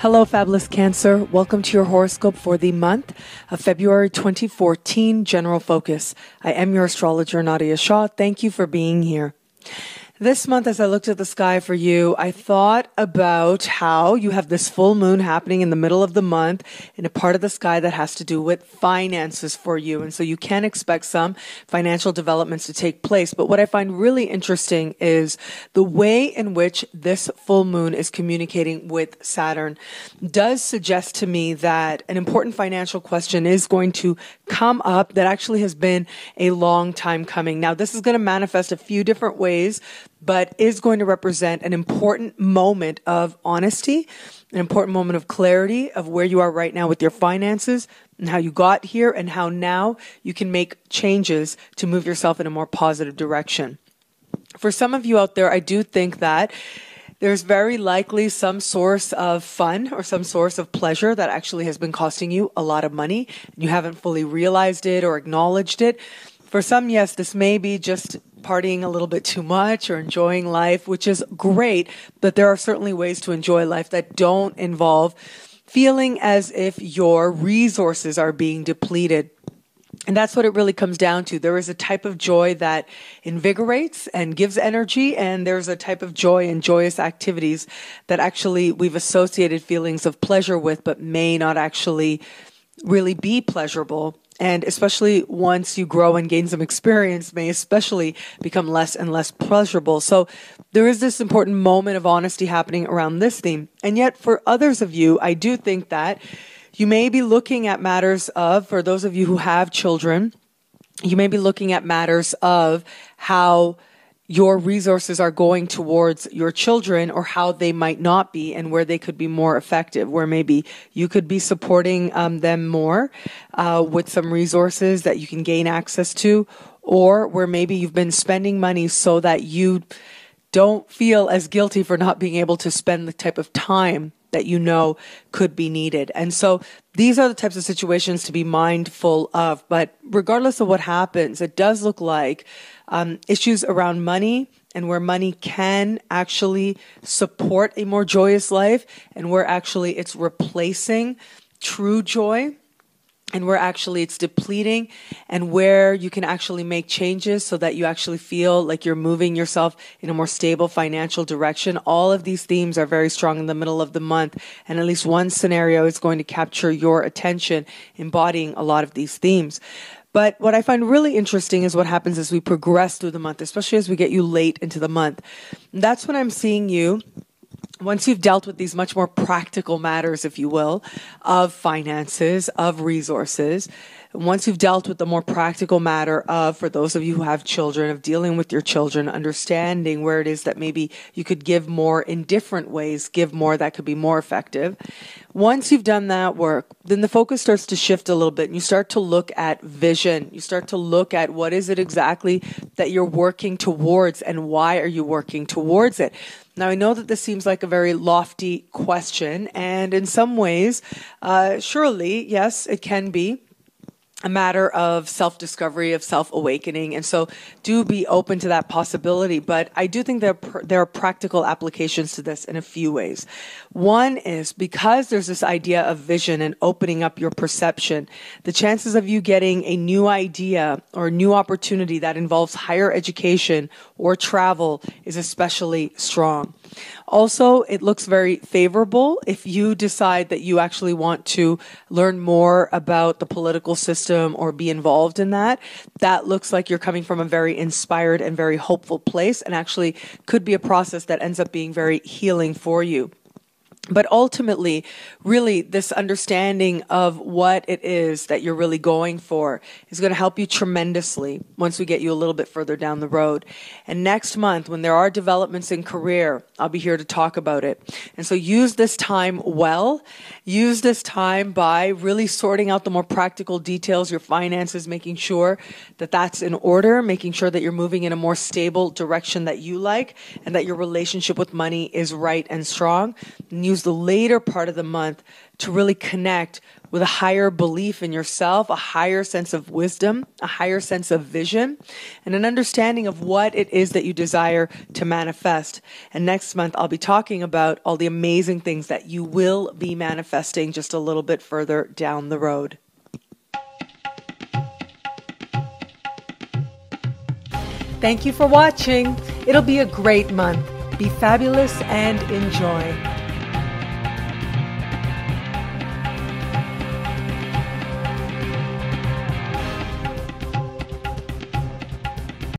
Hello, fabulous Cancer. Welcome to your horoscope for the month of February 2014, General Focus. I am your astrologer, Nadiya Shah. Thank you for being here. This month, as I looked at the sky for you, I thought about how you have this full moon happening in the middle of the month in a part of the sky that has to do with finances for you. And so you can expect some financial developments to take place. But what I find really interesting is the way in which this full moon is communicating with Saturn does suggest to me that an important financial question is going to come up that actually has been a long time coming. Now, this is going to manifest a few different ways, but is going to represent an important moment of honesty, an important moment of clarity of where you are right now with your finances and how you got here and how now you can make changes to move yourself in a more positive direction. For some of you out there, I do think that there's very likely some source of fun or some source of pleasure that actually has been costing you a lot of money and you haven't fully realized it or acknowledged it. For some, yes, this may be just partying a little bit too much or enjoying life, which is great, but there are certainly ways to enjoy life that don't involve feeling as if your resources are being depleted. And that's what it really comes down to. There is a type of joy that invigorates and gives energy, and there's a type of joy and joyous activities that actually we've associated feelings of pleasure with, but may not actually really be pleasurable. And especially once you grow and gain some experience, may especially become less and less pleasurable. So there is this important moment of honesty happening around this theme. And yet for others of you, I do think that you may be looking at matters of, for those of you who have children, you may be looking at matters of how your resources are going towards your children or how they might not be and where they could be more effective, where maybe you could be supporting them more with some resources that you can gain access to, or where maybe you've been spending money so that you don't feel as guilty for not being able to spend the type of time that you know could be needed. And so these are the types of situations to be mindful of. But regardless of what happens, it does look like issues around money and where money can actually support a more joyous life and where actually it's replacing true joy and where actually it's depleting and where you can actually make changes so that you actually feel like you're moving yourself in a more stable financial direction. All of these themes are very strong in the middle of the month, and at least one scenario is going to capture your attention, embodying a lot of these themes. But what I find really interesting is what happens as we progress through the month, especially as we get you late into the month. That's when I'm seeing you, once you've dealt with these much more practical matters, if you will, of finances, of resources, once you've dealt with the more practical matter of, for those of you who have children, of dealing with your children, understanding where it is that maybe you could give more in different ways, give more that could be more effective. Once you've done that work, then the focus starts to shift a little bit and you start to look at vision. You start to look at what is it exactly that you're working towards and why are you working towards it. Now, I know that this seems like a very lofty question, and in some ways, surely, yes, it can be a matter of self-discovery, of self-awakening. And so do be open to that possibility. But I do think there are practical applications to this in a few ways. One is because there's this idea of vision and opening up your perception, the chances of you getting a new idea or a new opportunity that involves higher education or travel is especially strong. Also, it looks very favorable if you decide that you actually want to learn more about the political system or be involved in that. That looks like you're coming from a very inspired and very hopeful place and actually could be a process that ends up being very healing for you. But ultimately, really, this understanding of what it is that you're really going for is going to help you tremendously once we get you a little bit further down the road. And next month, when there are developments in career, I'll be here to talk about it. And so use this time well. Use this time by really sorting out the more practical details, your finances, making sure that that's in order, making sure that you're moving in a more stable direction that you like, and that your relationship with money is right and strong. And use use the later part of the month to really connect with a higher belief in yourself, a higher sense of wisdom, a higher sense of vision, and an understanding of what it is that you desire to manifest. And next month, I'll be talking about all the amazing things that you will be manifesting just a little bit further down the road. Thank you for watching. It'll be a great month. Be fabulous and enjoy.